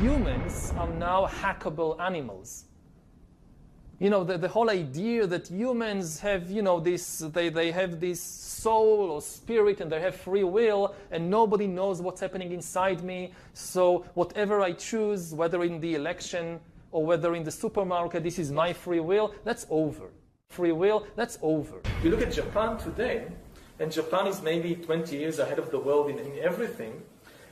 humans are now hackable animals. You know, the whole idea that humans have, you know, they have this soul or spirit and they have free will and nobody knows what's happening inside me. So whatever I choose, whether in the election or whether in the supermarket, this is my free will, that's over. Free will, that's over. You look at Japan today, and Japan is maybe 20 years ahead of the world in everything.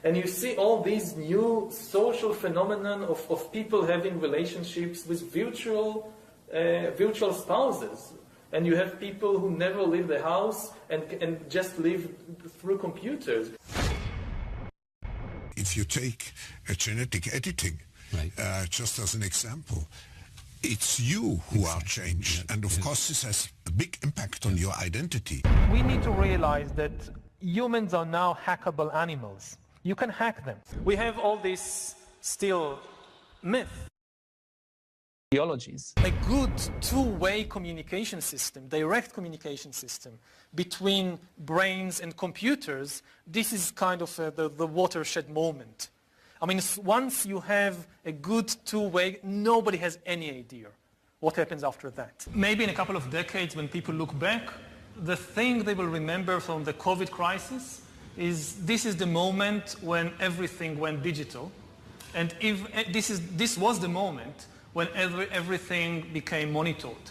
And you see all these new social phenomenon of people having relationships with virtual spouses. And you have people who never leave the house and just live through computers. If you take genetic editing, right, just as an example, it's you who are changed. And of course this has a big impact on your identity. We need to realize that humans are now hackable animals. You can hack them. We have all this still myth. Ideologies. A good two-way communication system, direct communication system between brains and computers, this is kind of the watershed moment. I mean, once you have a good two-way, nobody has any idea what happens after that. Maybe in a couple of decades when people look back, the thing they will remember from the COVID crisis is this is the moment when everything went digital. And if this was the moment when everything became monitored,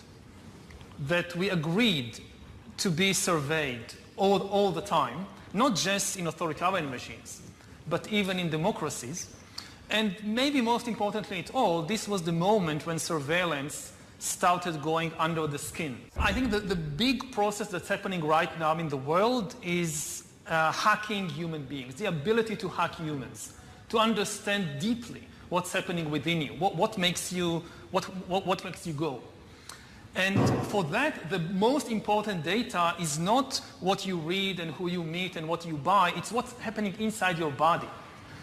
that we agreed to be surveyed all the time, not just in authoritarian regimes, but even in democracies. And maybe most importantly at all, this was the moment when surveillance started going under the skin. I think that the big process that's happening right now in the world is hacking human beings, the ability to hack humans, to understand deeply what's happening within you, what makes you go. And for that, the most important data is not what you read and who you meet and what you buy, it's what's happening inside your body.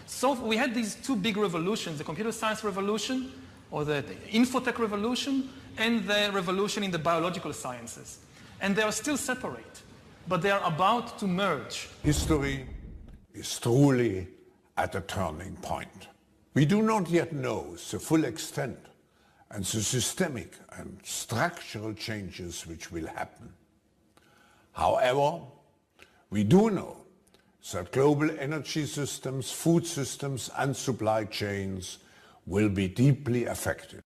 So we had these two big revolutions, the computer science revolution, or the infotech revolution, and the revolution in the biological sciences. And they are still separate, but they are about to merge. History is truly at a turning point. We do not yet know the full extent and the systemic and structural changes which will happen. However, we do know that global energy systems, food systems and supply chains will be deeply affected.